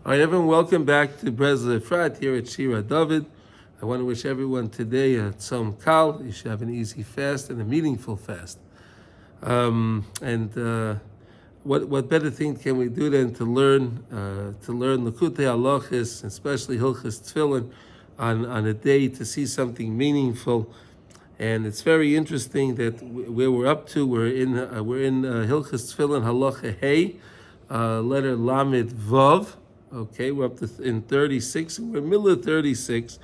All right, everyone, welcome back to Breslov Efrat here at Shira David. I want to wish everyone today a Tzom Kal. You should have an easy fast and a meaningful fast. What better thing can we do than to learn Likutey Halachos, especially Halachos Tefillin, on a day to see something meaningful. And it's very interesting that where we're up to, we're in Halachos Tefillin Halacha Hey, letter Lamed Vav. Okay, we're up to in 36, we're middle of 36,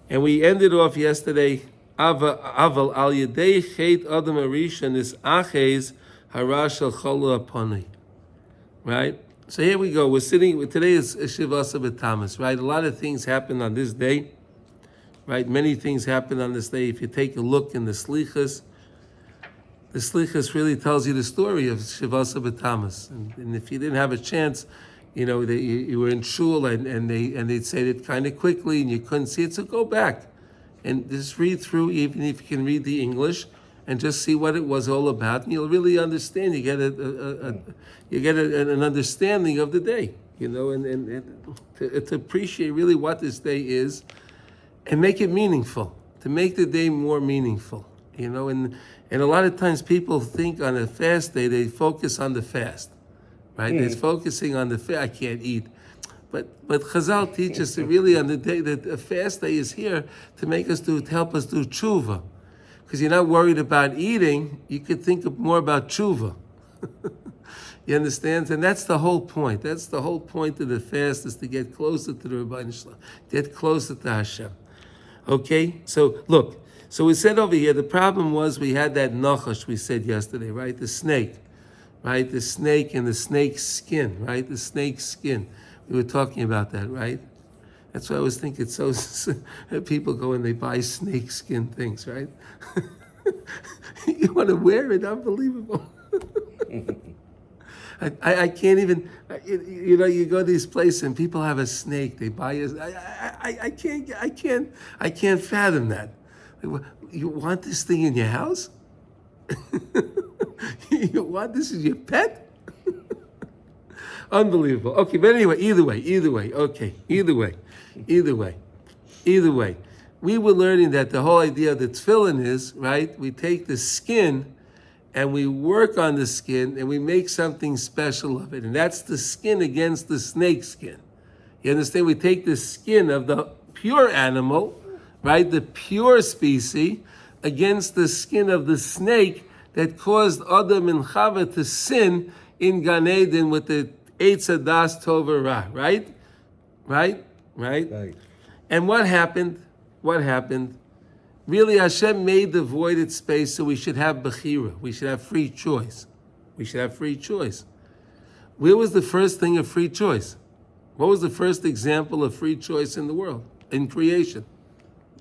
and we ended off yesterday. Aval al yedei chet adam arishan is aches harash al cholu apani. Right. So here we go. We're sitting. Today is Shivasa B'Tamas. Right. A lot of things happen on this day. Right. Many things happen on this day. If you take a look in the Slichas really tells you the story of Shivasa B'Tamas. And if you didn't have a chance, you know, you were in shul and they'd say it kind of quickly and you couldn't see it, so go back and just read through, even if you can read the English, and just see what it was all about, and you'll really understand. You get an understanding of the day, you know, and to appreciate really what this day is, and make it meaningful, to make the day more meaningful, you know. And a lot of times people think on a fast day they focus on the fast. Right, it's focusing on the fast. I can't eat, but Chazal teaches us really on the day that a fast day is here to help us do tshuva, because you're not worried about eating. You could think more about tshuva. You understand? And that's the whole point. That's the whole point of the fast, is to get closer to the Rebbeinu Shalom, get closer to Hashem. Okay, so look. So we said over here the problem was we had that nachash we said yesterday, right? The snake. Right, the snake and the snake's skin, right? The snake's skin. We were talking about that, right? That's why I was thinking so people go and they buy snake skin things, right? You want to wear it, unbelievable. I can't even, you know, you go to these places and people have a snake, they buy it. I can't fathom that. You want this thing in your house? You want this as your pet? Unbelievable. Okay, but anyway, either way. Okay, either way. We were learning that the whole idea of the tefillin is, right, we take the skin and we work on the skin and we make something special of it. And that's the skin against the snake skin. You understand? We take the skin of the pure animal, right, the pure species, against the skin of the snake that caused Adam and Chava to sin in Gan Eden with the Eitz Hadas Tov Ra, right? And what happened? Really, Hashem made the voided space so we should have Bechira. We should have free choice. Where was the first thing of free choice? What was the first example of free choice in the world, in creation?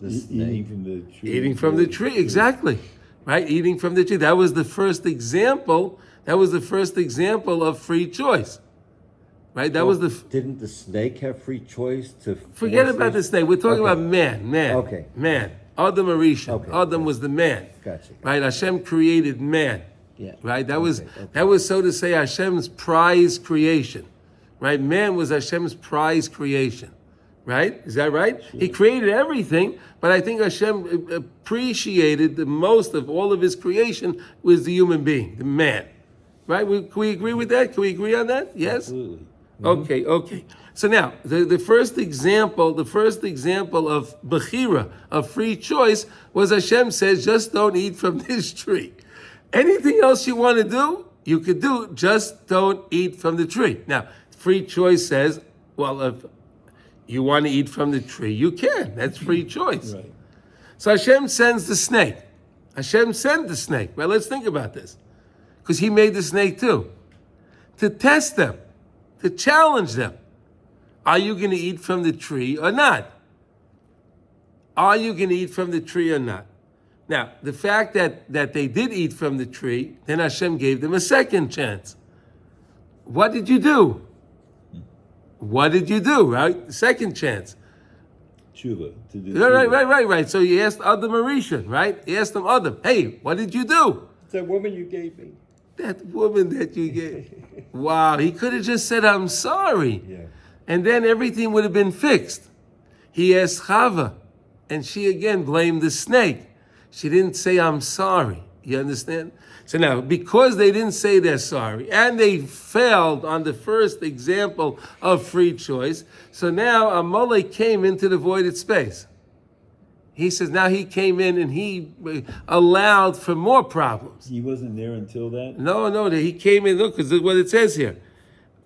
Eating from the tree. Eating from the tree, exactly. Right, eating from the tree. That was the first example. Of free choice. Right. Didn't the snake have free choice to? Forget about the snake. We're talking about man. Okay. Man. Adam Arisha. Okay. Adam was the man. Gotcha. Right. Hashem created man. Yeah. Right. That was so to say Hashem's prize creation. Right. Man was Hashem's prize creation. Right? Is that right? Sure. He created everything, but I think Hashem appreciated the most of all of his creation was the human being, the man. Right? Can we agree with that? Can we agree on that? Yes? Absolutely. Mm-hmm. Okay. So now, the first example of Bechira, of free choice, was Hashem says, just don't eat from this tree. Anything else you want to do, you could do, just don't eat from the tree. Now, free choice says, well, if you want to eat from the tree, you can. That's free choice. Right. So Hashem sends the snake. Well, let's think about this. Because he made the snake too. To test them. To challenge them. Are you going to eat from the tree or not? Now, the fact that they did eat from the tree, then Hashem gave them a second chance. What did you do? Right? Second chance. Tshuva. Right. So he asked Adam Arishan, right? He asked him, Adam, hey, what did you do? It's that woman you gave me. That woman that you gave. Wow, he could have just said, I'm sorry. Yeah. and then everything would have been fixed. He asked Chava, and she again blamed the snake. She didn't say, I'm sorry. You understand? So now, because they didn't say they're sorry, and they failed on the first example of free choice, so now Amalek came into the voided space. He says now he came in and he allowed for more problems. He wasn't there until that? No, he came in, look, because what it says here.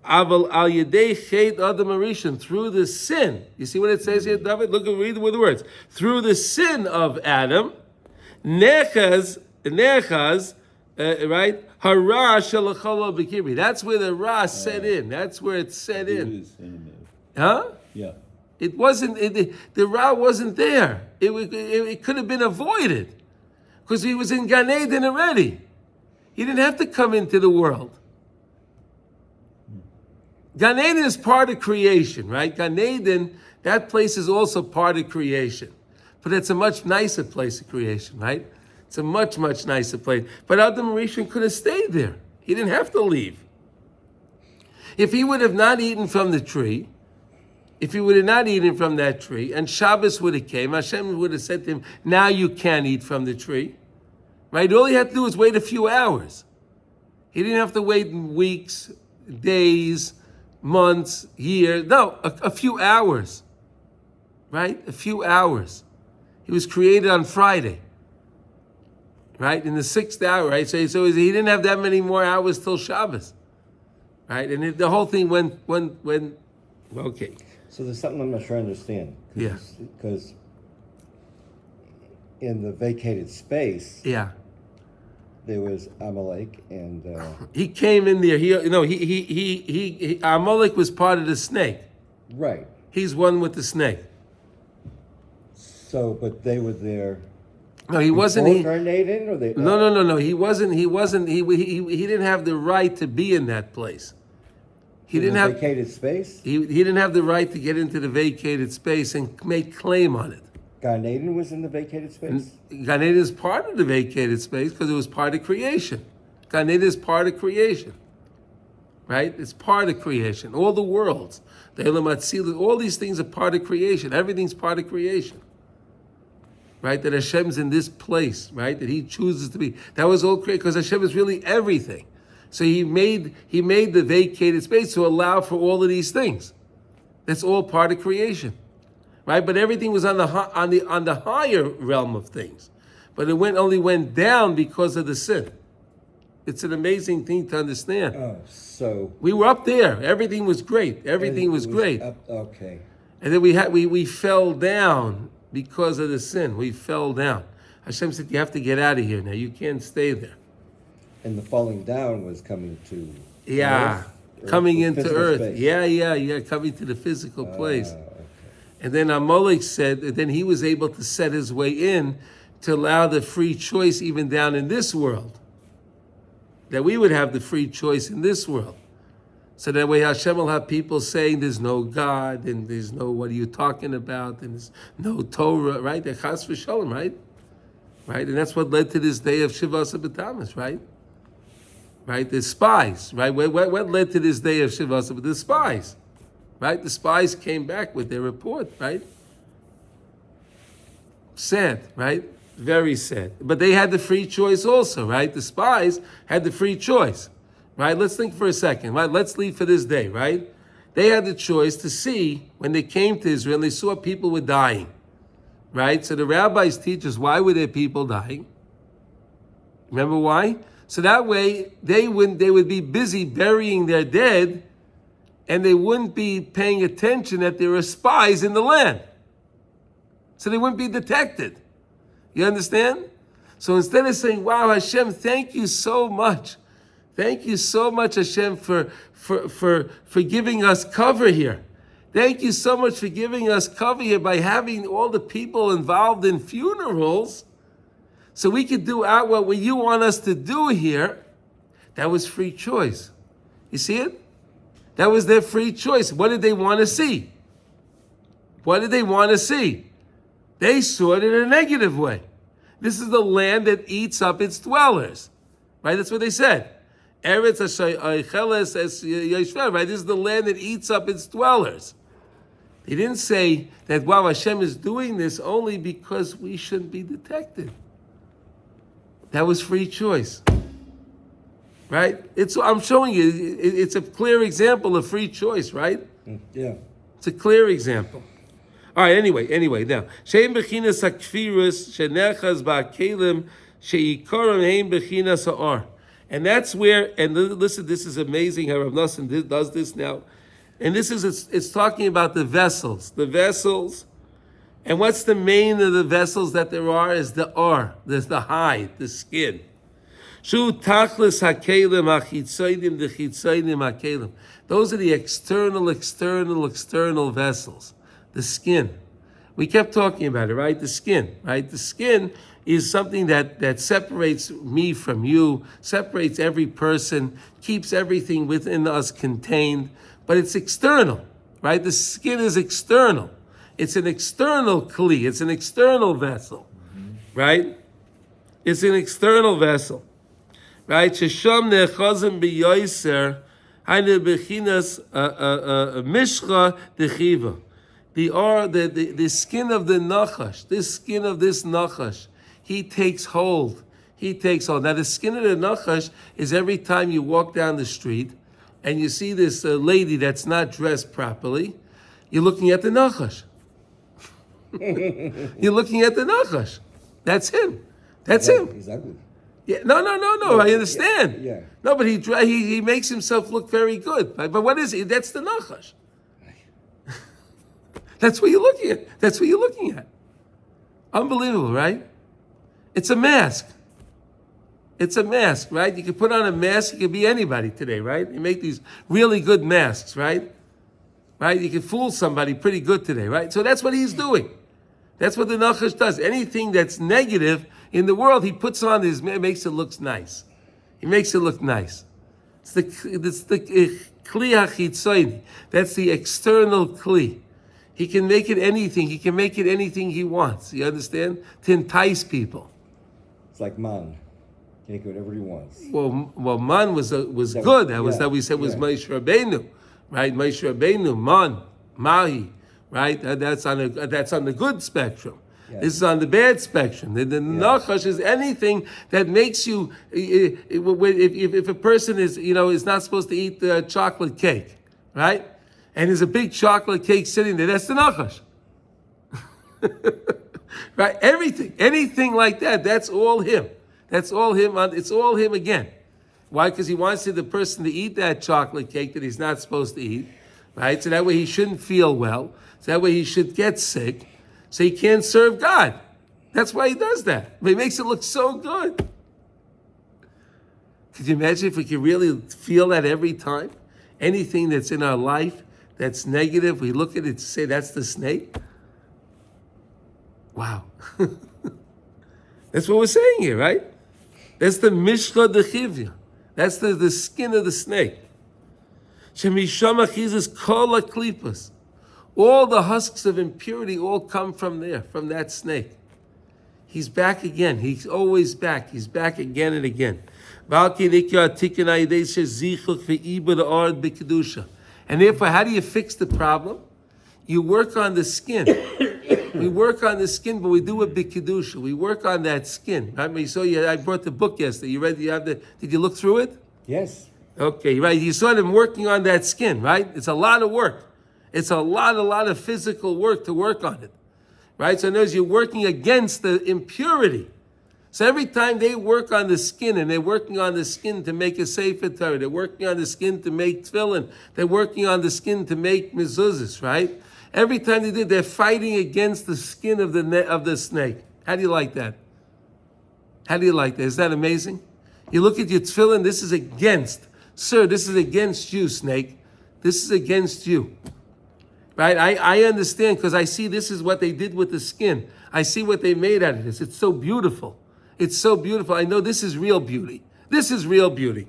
Aval al yedei chet adam harishon, through the sin. You see what it says here, David? Look, read with the words. Through the sin of Adam, nechaz, right? Hara shalacholo b'kibri. That's where the ra set in. That's where it set in. Huh? Yeah. It wasn't. The ra wasn't there. It could have been avoided, because he was in Gan Eden already. He didn't have to come into the world. Gan Eden is part of creation, right? Gan Eden, that place is also part of creation. But it's a much nicer place of creation, right? It's a much, much nicer place. But Adam Rishon could have stayed there. He didn't have to leave. If he would have not eaten from the tree, if he would have not eaten from that tree, and Shabbos would have came, Hashem would have said to him, now you can't eat from the tree. Right? All he had to do was wait a few hours. He didn't have to wait weeks, days, months, years. No, a few hours. Right? A few hours. He was created on Friday. Right? In the 6th hour, right? So he didn't have that many more hours till Shabbos. Right? And the whole thing went, okay. So there's something I'm not sure I understand. Yeah. Because in the vacated space, Yeah. there was Amalek and He came in there. Amalek was part of the snake. right. He's one with the snake. So, but they were there. No, he wasn't. Incarnated, or they? No. He wasn't. He didn't have the right to be in that place. He didn't have vacated space. He didn't have the right to get into the vacated space and make claim on it. Gan Eden was in the vacated space. Gan Eden is part of the vacated space because it was part of creation. Gan Eden is part of creation, right? It's part of creation. All the worlds, the Elam Atzilus, all these things are part of creation. Everything's part of creation, right? That Hashem's in this place, right? That He chooses to be. That was all created because Hashem is really everything. So He made the vacated space to allow for all of these things. That's all part of creation. Right, but everything was on the higher realm of things, but it only went down because of the sin. It's an amazing thing to understand. Oh, so we were up there. Everything was great. Everything was great. Okay. And then we fell down because of the sin. We fell down. Hashem said, "You have to get out of here now. You can't stay there." And the falling down was coming to Earth, coming into earth. Space. Yeah, coming to the physical place. Okay. And then Amalek said that then he was able to set his way in to allow the free choice even down in this world. That we would have the free choice in this world. So that way Hashem will have people saying there's no God, and there's no, what are you talking about, and there's no Torah, right? The Chas v'Shalom, right? Right? And that's what led to this day of Shivasa B'Tamas, right? Right? The spies, right? What led to this day of Shivasa B'Tamas? The spies. Right? The spies came back with their report, right? Sad, right? Very sad. But they had the free choice also, right? The spies had the free choice, right? Let's think for a second, right? Let's leave for this day, right? They had the choice to see, when they came to Israel, they saw people were dying, right? So the rabbis teach us, why were there people dying? Remember why? So that way, they would be busy burying their dead, and they wouldn't be paying attention that there are spies in the land. So they wouldn't be detected. You understand? So instead of saying, wow, Hashem, thank you so much. Thank you so much, Hashem, for giving us cover here. Thank you so much for giving us cover here by having all the people involved in funerals so we could do out what you want us to do here. That was free choice. You see it? That was their free choice. What did they want to see? What did they want to see? They saw it in a negative way. This is the land that eats up its dwellers. Right? That's what they said. Eretz Oicheles es Yoshveh, right? This is the land that eats up its dwellers. He didn't say that, wow, Hashem is doing this only because we shouldn't be detected. That was free choice. Right? I'm showing you, it's a clear example of free choice, right? Yeah. It's a clear example. All right, anyway, now. Shein bechinas hakfirus, shenechaz ba'kelim, she'ikorim hein bechinas ha'or. And that's where, and listen, this is amazing how Rav Nosson does this now. And this is, it's talking about the vessels. The vessels, and what's the main of the vessels that there are is the or, there's the hide, the skin. Shu tachlis hakelim achitzoidim dechitzoidim hakelim. Those are the external vessels. The skin. We kept talking about it, right? The skin, right? The skin is something that separates me from you, separates every person, keeps everything within us contained, but it's external, right? The skin is external. It's an external kli, it's an external vessel, right? It's an external vessel, right? Shesham nechazim b'yoyser, hainu bechinas mishcha dechiva. The skin of the nachash, this skin of this nachash, he takes hold. He takes hold. Now the skin of the nachash is every time you walk down the street and you see this lady that's not dressed properly, you're looking at the nachash. You're looking at the nachash. That's him. That's him. He's ugly. Yeah, no. I understand. Yeah. No, but he makes himself look very good. But what is it? That's the nachash. That's what you're looking at. That's what you're looking at. Unbelievable, right? It's a mask. It's a mask, right? You can put on a mask. You can be anybody today, right? You make these really good masks, right? Right? You can fool somebody pretty good today, right? So that's what he's doing. That's what the nachash does. Anything that's negative in the world, he puts on his, makes it look nice. He makes it look nice. It's the kli hachitzoini. That's the external kli. He can make it anything. He can make it anything he wants. You understand? To entice people. It's like man. He can make whatever he wants. Well, man was good. That we said was Moshe Rabbeinu, right? Moshe Rabbeinu, man, mahi, right? That's on the good spectrum. Yes. This is on the bad spectrum. The nachash is anything that makes you. If a person is not supposed to eat chocolate cake, right? And there's a big chocolate cake sitting there, that's the nachash. Right? Anything like that, that's all him. That's all him. It's all him again. Why? Because he wants the person to eat that chocolate cake that he's not supposed to eat, right? So that way he shouldn't feel well. So that way he should get sick. So he can't serve God. That's why he does that. But he makes it look so good. Could you imagine if we could really feel that every time? Anything that's in our life that's negative, we look at it and say, that's the snake? Wow. That's what we're saying here, right? That's the mishcha dechivya. That's the skin of the snake. Shemisham achizas kol haklipas. All the husks of impurity all come from there, from that snake. He's back again. He's always back. He's back again and again. And therefore, how do you fix the problem? You work on the skin. We work on the skin, but we do it b'kedusha. We work on that skin. Right? So I brought the book yesterday. You read? Did you look through it? Yes. Okay, right. You saw them working on that skin, right? It's a lot of work. It's a lot of physical work to work on it, right? So in other words, you're working against the impurity. So every time they work on the skin, and they're working on the skin to make a sefer Torah, they're working on the skin to make tefillin, they're working on the skin to make mezuzahs, right? Every time they do, they're fighting against the skin of the snake. How do you like that? How do you like that? Is that amazing? You look at your tefillin, this is against. Sir, this is against you, snake. This is against you. Right? I understand because I see this is what they did with the skin. I see what they made out of this. It's so beautiful. It's so beautiful. I know this is real beauty. This is real beauty.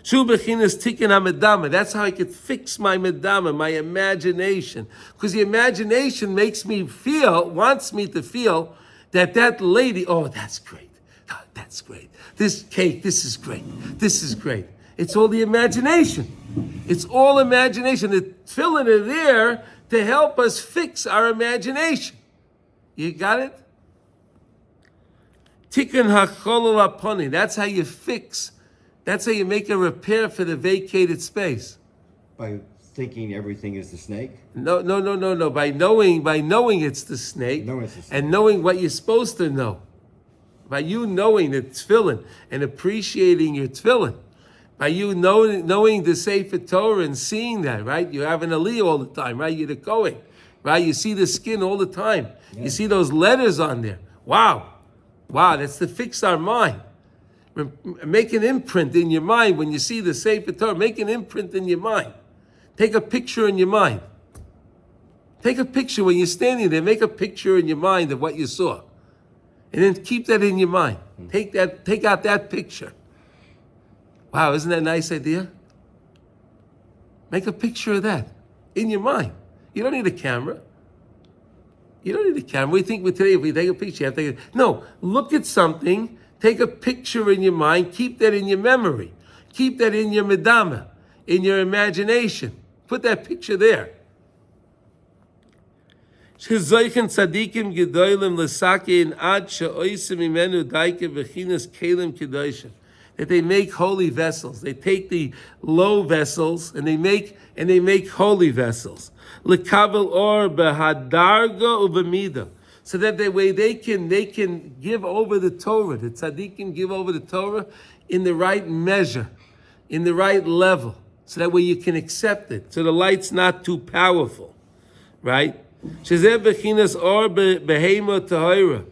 That's how I could fix my medama, my imagination. Because the imagination wants me to feel that lady, oh, that's great. that's great. This cake, this is great. This is great. It's all the imagination. It's all imagination. The tefillin are there to help us fix our imagination. You got it? Tikkun hacholol haponi. That's how you fix. That's how you make a repair for the vacated space. By thinking everything is the snake? No. By knowing it's the snake, and knowing what you're supposed to know. By you knowing the tefillin and appreciating your tefillin. By you knowing the Sefer Torah and seeing that, right? You have an aliyah all the time, right? You're the Kohen, right? You see the skin all the time. Yeah. You see those letters on there. Wow, that's to fix our mind. Make an imprint in your mind when you see the Sefer Torah. Make an imprint in your mind. Take a picture in your mind. Take a picture when you're standing there. Make a picture in your mind of what you saw. And then keep that in your mind. Take out that picture. Wow, isn't that a nice idea? Make a picture of that in your mind. You don't need a camera. We think today if we take a picture, you have to take it. No, look at something, take a picture in your mind, keep that in your memory. Keep that in your medama, in your imagination. Put that picture there. That they make holy vessels. They take the low vessels and they make holy vessels. L'kavel or behadarga ubamida, so that they can give over the Torah. The tzaddikim give over the Torah in the right measure, in the right level, so that way you can accept it. So the light's not too powerful, right? Shezeh bechinas or behema tahira,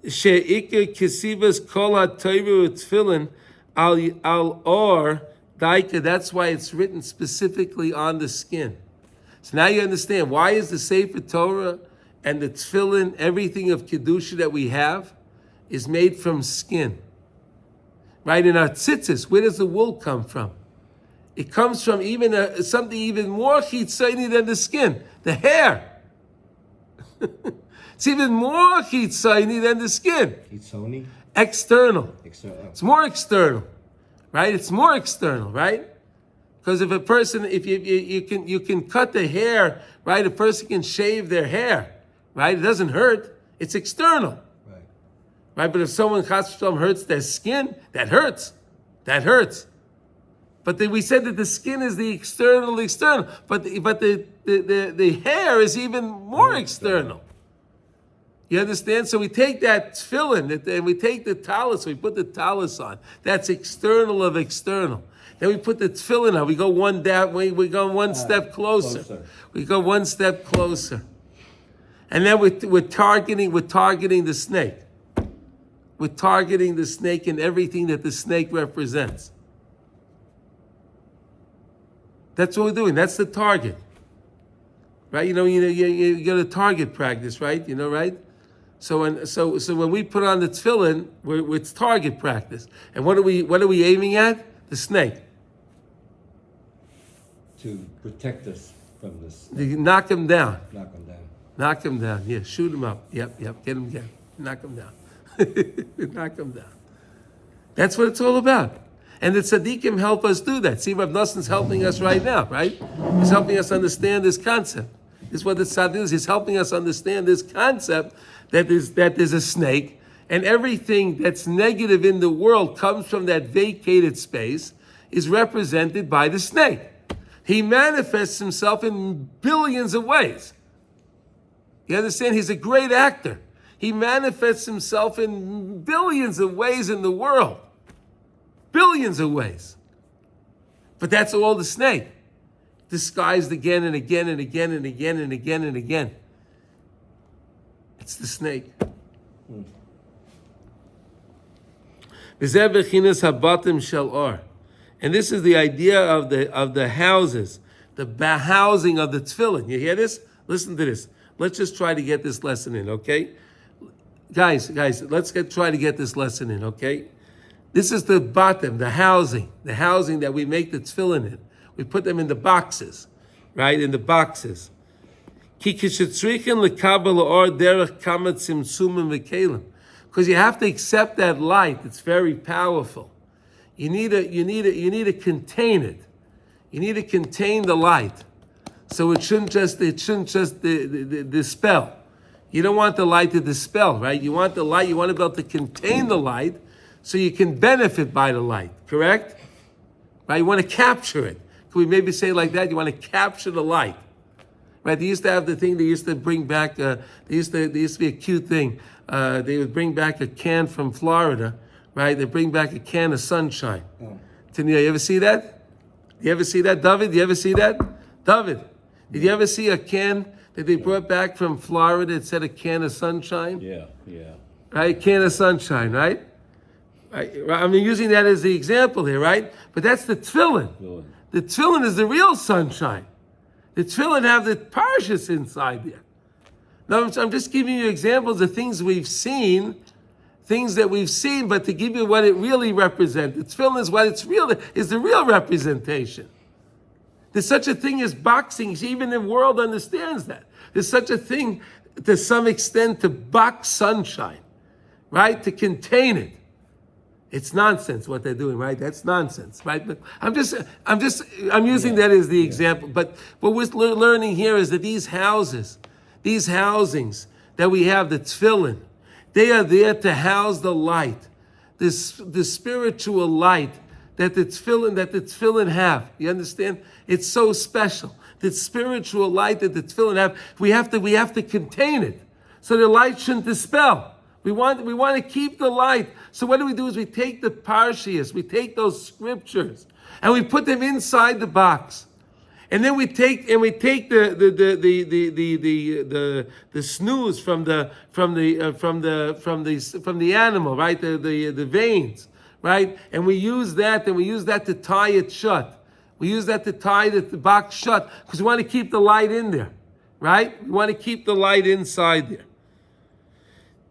she'ikar kesivas kol haTorah u'tefillin al or daika. That's why it's written specifically on the skin. So now you understand why is the Sefer Torah and the tefillin, everything of kedusha that we have, is made from skin. Right? In our tzitzis, where does the wool come from? It comes from something even more chitzoni than the skin, the hair. It's even more chitzoni than the skin. Chitzoni? External. It's more external, right? It's more external, right? Because if a person, if you can cut the hair, right? A person can shave their hair, right? It doesn't hurt. It's external, right? But if someone hurts their skin, that hurts. But then we said that the skin is the external, but the hair is even more external. You understand? So we take that tefillin and we take the talus, we put the talus on. That's external of external. Then we put the tefillin on. We go we go one step closer. We go one step closer. And then we're targeting the snake. We're targeting the snake and everything that the snake represents. That's what we're doing. That's the target. Right? You go to target practice, right? Right? So when we put on the tefillin, it's target practice. And what are we aiming at? The snake. To protect us from this. Knock him down. Knock him down. Yeah, shoot him up. Yep. Get him again. Knock him down. Knock him down. That's what it's all about. And the tzaddikim help us do that. See, Rav Noson's helping us right now, right? He's helping us understand this concept. This is what the tzaddik is. He's helping us understand this concept that there's a snake, and everything that's negative in the world comes from that vacated space, is represented by the snake. He manifests himself in billions of ways. You understand? He's a great actor. He manifests himself in billions of ways in the world. Billions of ways. But that's all the snake. Disguised again and again and again and again and again and again. It's the snake. And this is the idea of the houses, the housing of the tefillin. You hear this? Listen to this. Let's just try to get this lesson in, okay? Guys, let's try to get this lesson in, okay? This is the bottom, the housing that we make the tefillin in. We put them in the boxes, right? In the boxes. because you have to accept that light. It's very powerful. You need to contain it. You need to contain the light, so it shouldn't just dispel. You don't want the light to dispel, right? You want the light. You want to be able to contain the light, so you can benefit by the light. Correct? Right? You want to capture it. Can we maybe say it like that? You want to capture the light. Right? They used to have the thing. They used to bring back. There used to be a cute thing. They would bring back a can from Florida, right? They bring back a can of sunshine. Oh. Tania, you ever see that? You ever see that, David? You ever see that, David? Did you ever see a can that they brought back from Florida? It said a can of sunshine. Yeah. Right, can of sunshine, right? I'm using that as the example here, right? But that's the tefillin. The tefillin is the real sunshine. The tefillin have the parshas inside there. Now, I'm just giving you examples of things we've seen, but to give you what it really represents. The tefillin is what it's real, is the real representation. There's such a thing as boxing. Even the world understands that. There's such a thing, to some extent, to box sunshine, right? To contain it. It's nonsense what they're doing, right? That's nonsense, right? But I'm using that as the example. But what we're learning here is that these housings that we have, the tefillin, they are there to house the light, the spiritual light that the tefillin have. You understand? It's so special. The spiritual light that the tefillin have, we have to contain it, so the light shouldn't dispel. We want to keep the light. So what do? Is we take the parshias, we take those scriptures, and we put them inside the box. And then we take the snooze from the animal, right? The veins, right? And we use that to tie it shut. We use that to tie the box shut because we want to keep the light in there, right? We want to keep the light inside there.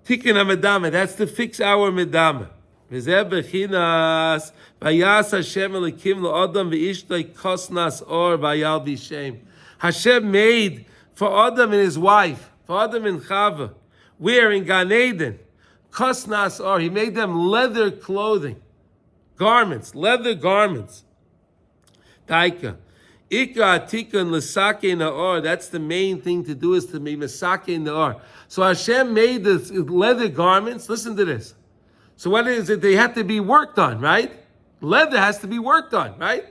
Tikkun HaMedama, that's to fix our medama. V'zeh bechinas vayas Hashem elikim lo'adam v'ishtoi kosnas or vayal b'shem. Hashem made for Adam and his wife, for Adam and Chava, where in Gan Eden, kosnas or, he made them leather clothing, leather garments. Taika. Ika atikun l'sake na'or, that's the main thing to do, is to be mesake na'or. So Hashem made the leather garments. Listen to this. So what is it? They have to be worked on, right? Leather has to be worked on, right?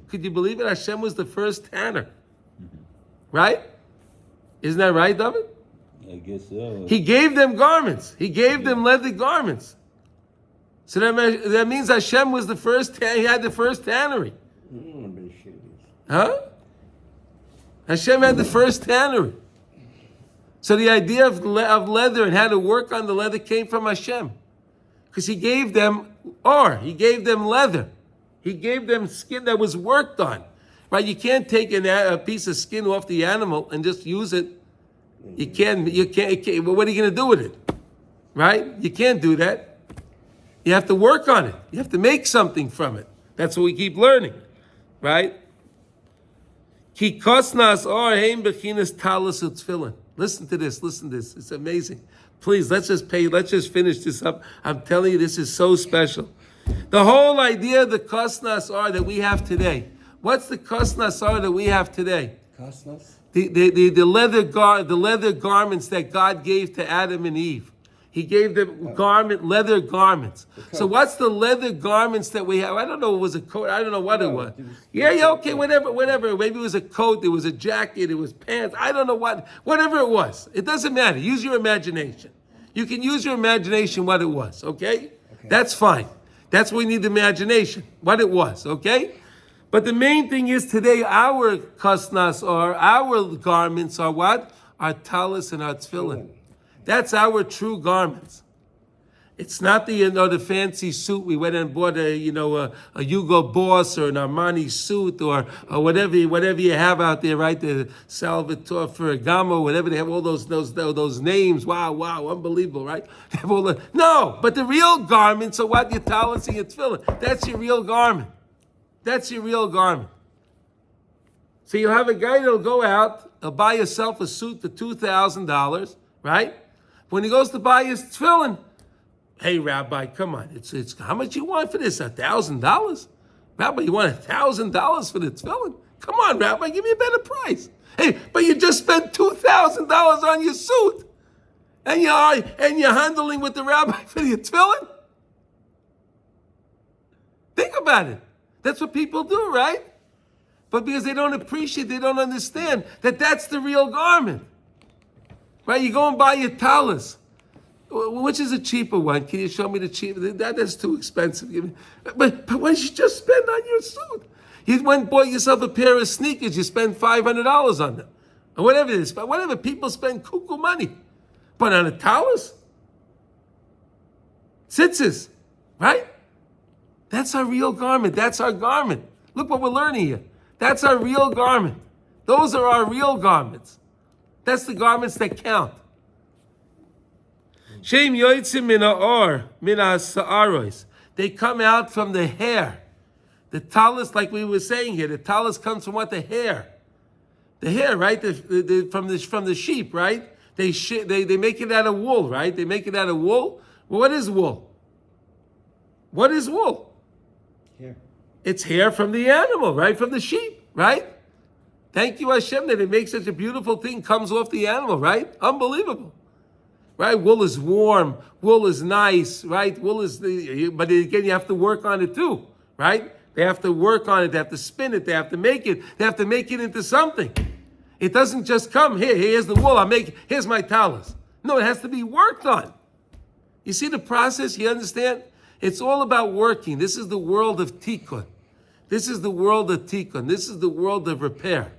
Could you believe it? Hashem was the first tanner, right? Isn't that right, David? I guess so. He gave them garments. He gave them leather garments. So that means Hashem was the first. He had the first tannery. Huh? Hashem had the first tannery. So the idea of leather and how to work on the leather came from Hashem. Because he gave them he gave them leather. He gave them skin that was worked on. Right? You can't take a piece of skin off the animal and just use it. You can't, well, what are you going to do with it? Right? You can't do that. You have to work on it. You have to make something from it. That's what we keep learning. Right? Ki kosnas or heim bechinas talus u'tfilin. Listen to this. It's amazing. Please, let's just finish this up. I'm telling you, this is so special. The whole idea of the kosnas are that we have today. What's the kosnas are that we have today? Kosnas? The leather garments that God gave to Adam and Eve. He gave them leather garments. So what's the leather garments that we have? I don't know. It was a coat. I don't know what it was. Okay, whatever. Maybe it was a coat. It was a jacket. It was pants. I don't know what. Whatever it was. It doesn't matter. Use your imagination. You can use your imagination what it was. Okay? That's fine. That's what we need, the imagination. What it was. Okay? But the main thing is today our kosnas or our garments are what? Our talus and our tefillin. That's our true garments. It's not the fancy suit we went and bought a Hugo Boss or an Armani suit or whatever you have out there, right? The Salvatore Ferragamo, whatever they have, all those names. Wow, unbelievable, right? They have all no, but the real garments are what? Your talus and your tefillin. That's your real garment. That's your real garment. So you'll have a guy that'll go out, he'll buy himself a suit for $2,000, right? When he goes to buy his tefillin, Hey, Rabbi, come on. It's how much you want for this? $1,000? Rabbi, you want $1,000 for the tefillin? Come on, Rabbi, give me a better price. Hey, but you just spent $2,000 on your suit, and you're handling with the rabbi for the tefillin. Think about it. That's what people do, right? But because they don't appreciate, they don't understand that that's the real garment, right? You go and buy your talus. Which is a cheaper one? Can you show me the cheaper? That's too expensive. But what did you just spend on your suit? You went and bought yourself a pair of sneakers. You spend $500 on them, or whatever it is. But whatever, people spend cuckoo money. But on a talus, tzitzis, right? That's our real garment. That's our garment. Look what we're learning here. That's our real garment. Those are our real garments. That's the garments that count. Shem yoitzim min ha'or, min ha'sa'aros. They come out from the hair. The talus, like we were saying here, the talus comes from what? The hair. The hair, right? From the sheep, right? They make it out of wool, right? They make it out of wool. Well, what is wool? What is wool? Hair. It's hair from the animal, right? From the sheep, right? Thank you, Hashem, that it makes such a beautiful thing, comes off the animal, right? Unbelievable. Right? Wool is warm. Wool is nice, right? Wool is but again, you have to work on it too, right? They have to work on it. They have to spin it. They have to make it. They have to make it into something. It doesn't just come, here's the wool, here's my talus. No, it has to be worked on. You see the process? You understand? It's all about working. This is the world of tikkun. This is the world of tikkun. This is the world of repair.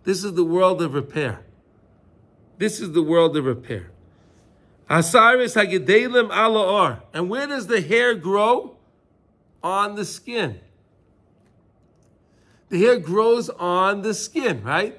This is the world of repair. This is the world of repair. Asaris hagedelim alaor. And where does the hair grow? On the skin. The hair grows on the skin, right?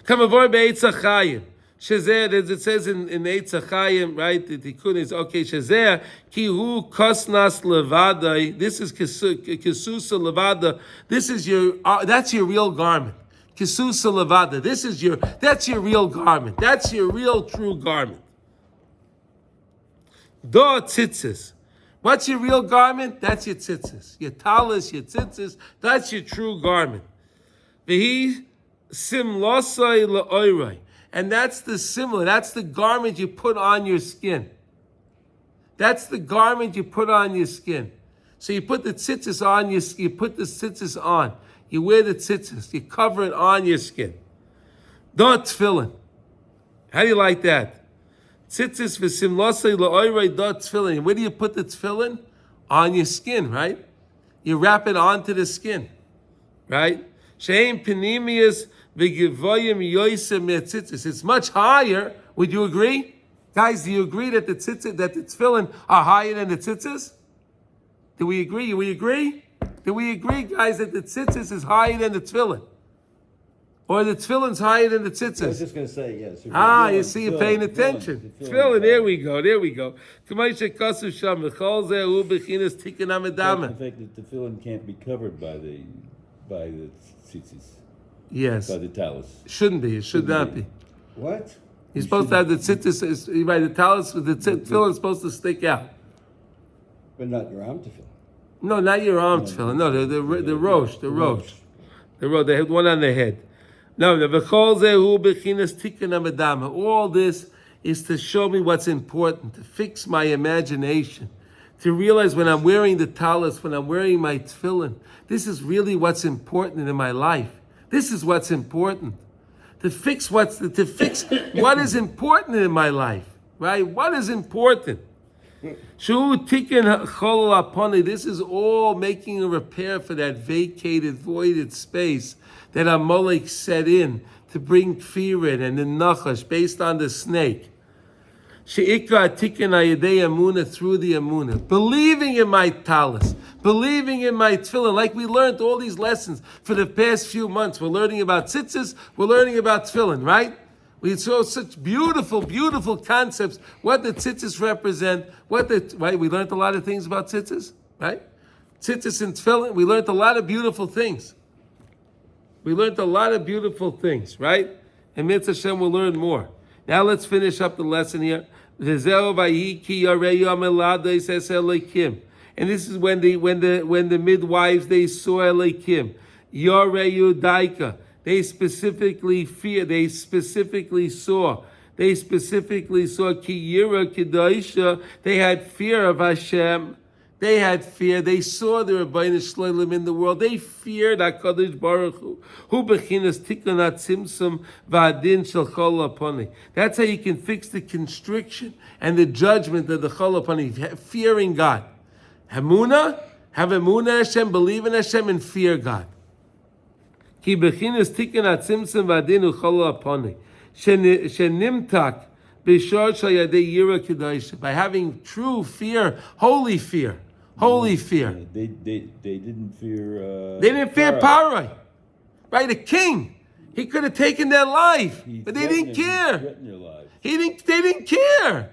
Kamavor be'etz hachayim. Shezeh, as it says in Eitz HaChaim, right? The tikkun is okay. Shezeh ki hu kosnas levada. This is kisusa levada. This is your. That's your real garment. Kisusa levada. That's your real garment. That's your real true garment. Do tzitzis. What's your real garment? That's your tzitzis. Your talus, your tzitzis. That's your true garment. V'hi simlosai la'oiroi. And that's the similar. That's the garment you put on your skin. That's the garment you put on your skin. So you put the tzitzis on your skin. You put the tzitzis on. You wear the tzitzis. You cover it on your skin. Don't tefillin. How do you like that? Tzitzis v'simlosei la'oirei do tefillin. Where do you put the tefillin? On your skin, right? You wrap it onto the skin, right? She'ein penimius v'givoyim yoisem me'tzitzis. It's much higher. Would you agree? Guys, do you agree that the tefillin are higher than the tzitzis? Do we agree? Do we agree? Do we agree, guys, that the tzitzis is higher than the tefillin? Or the tefillin's higher than the tzitzis? I was just going to say, yes. You see, you're paying attention. Tefillin, there we go. In fact, the tefillin can't be covered by the tzitzis. Yes. By the talus. Shouldn't be. It should not be. What? You're supposed to have the tzitzis, right, the talus, the tefillin is supposed to stick out. But not your arm tefillin. No, not your arm tefillin. No, the rosh. They have one on their head. No, the v'chol zehu b'chinas tikkun hamadama. All this is to show me what's important, to fix my imagination, to realize when I'm wearing the talus, when I'm wearing my tefillin, this is really what's important in my life. This is what's important. To fix what is important in my life, right? What is important? Shu tikkun chol aponi. This is all making a repair for that vacated, voided space that Amalek set in to bring kfirin and the nachash based on the snake. Sheikra tikkun ayidei amuna, through the amuna, believing in my talus, believing in my tefillin, like we learned all these lessons for the past few months. We're learning about tzitzis, we're learning about tefillin, right? We saw such beautiful, beautiful concepts, what the tzitzis represent, right? We learned a lot of things about tzitzis, right? Tzitzis and tefillin, we learned a lot of beautiful things. Right? And Mitzvah Hashem will learn more. Now let's finish up the lesson here. Zezeo vayi ki yareyu amelades es Elokim. And this is when the midwives they saw Elokim. Yareyu daika. They specifically fear. They specifically saw ki yira kedaisha. They had fear of Hashem. They had fear. They saw the Rabbeinu Shloim in the world. They feared HaKadosh Baruch Hu bechinas tikkun tzimtzum v'adin shel chol haponi. That's how you can fix the constriction and the judgment of the chol haponi. Fearing God. Hamuna, have emunah Hashem, believe in Hashem, and fear God. Ki bechinas tikkun tzimtzum v'adin hu chol haponi. Shenimtak b'shor shel yadei yira kedaisha. By having true fear, holy fear. Holy fear. They didn't fear. They didn't fear Paroi, right? A king, he could have taken their life, but they didn't care. They didn't care.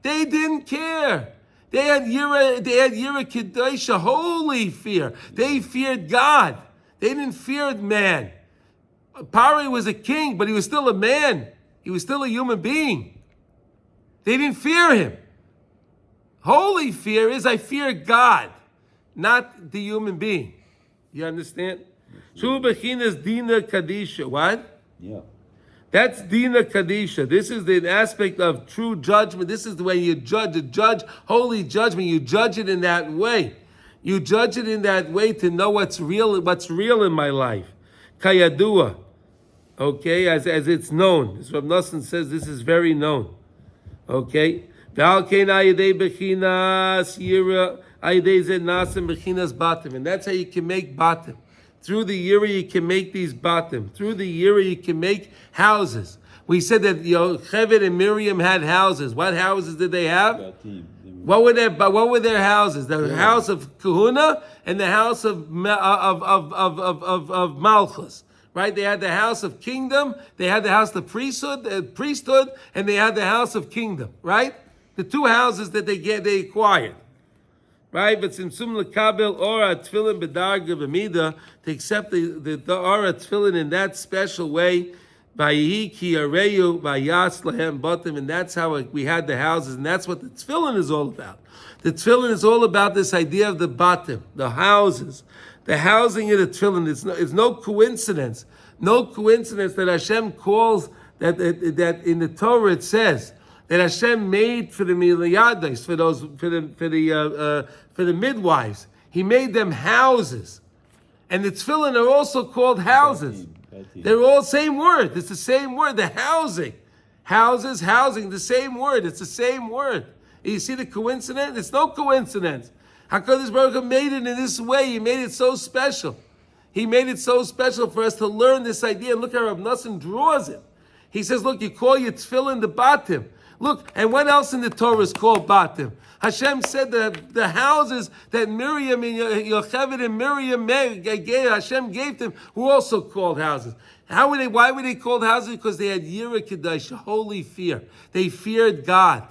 They didn't care. They had yira kedosha, holy fear. They feared God. They didn't fear man. Paroi was a king, but he was still a man. He was still a human being. They didn't fear him. Holy fear is I fear God, not the human being. You understand? True bechinas dina kadisha. What? Yeah. That's dina kadisha. This is the aspect of true judgment. This is the way you judge holy judgment. You judge it in that way. You judge it in that way to know what's real in my life. Kayadua. Okay, as it's known. As Rav Nosson says, this is very known. Okay? And that's how you can make batim. Through the yira you can make these batim. Through the yira you can make houses. We said that Yocheved and Miriam had houses. What houses did they have? What were their houses? The house of Kahuna and the house of Malchus. Right? They had the house of kingdom, they had the house of priesthood, and they had the house of kingdom. Right? The two houses that they acquired, right? But Tzimtzum lekabel ora tefillin b'darga v'mida, to accept the ora tefillin in that special way, vayihi ki areyu vayas lahem batim, and that's how we had the houses, and that's what the tefillin is all about. The tefillin is all about this idea of the batim, the houses, the housing of the tefillin. It's no coincidence, that Hashem calls that in the Torah it says that Hashem made for the miliyadis, for the midwives. He made them houses, and the tefillin are also called houses. They're all same word. It's the same word. The housing, housing. The same word. It's the same word. You see the coincidence? It's no coincidence. HaKadosh Baruch Hu made it in this way. He made it so special. He made it so special for us to learn this idea. And look how Rav Nosson draws it. He says, look, you call your tefillin the batim. Look, and what else in the Torah is called batim? Hashem said that the houses that Miriam and Yocheved and Miriam Hashem gave them were also called houses. Why were they called houses? Because they had yira kedusha, holy fear. They feared God.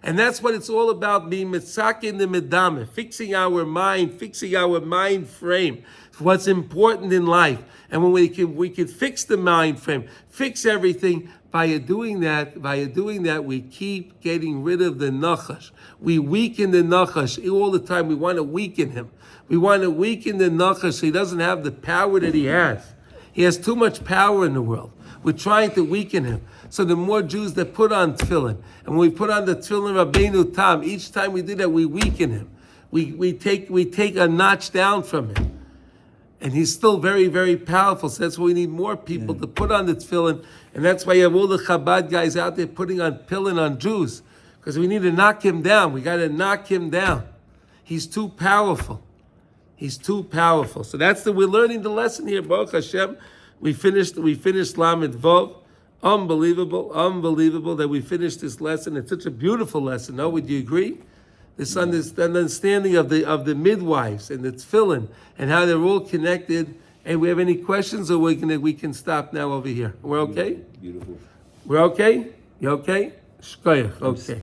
And that's what it's all about, being mitzak in the medame, fixing our mind frame, what's important in life. And when we can fix the mind frame, fix everything. By doing that, we keep getting rid of the nachash. We weaken the nachash all the time. We want to weaken him. We want to weaken the nachash so he doesn't have the power that he has. He has too much power in the world. We're trying to weaken him. So the more Jews that put on tefillin, and when we put on the tefillin Rabbeinu Tam, each time we do that, we weaken him. We take a notch down from him. And he's still very, very powerful. So that's why we need more people to put on the tefillin. And that's why you have all the Chabad guys out there putting on tefillin on Jews. Because we need to knock him down. We got to knock him down. He's too powerful. So we're learning the lesson here, Baruch Hashem. We finished Lamed Vov. Unbelievable that we finished this lesson. It's such a beautiful lesson. No, would you agree? This understanding of the midwives and the tefillin and how they're all connected. And we have any questions, or we can stop now over here? We're okay? Beautiful. We're okay? You okay? Shkoyach. Okay.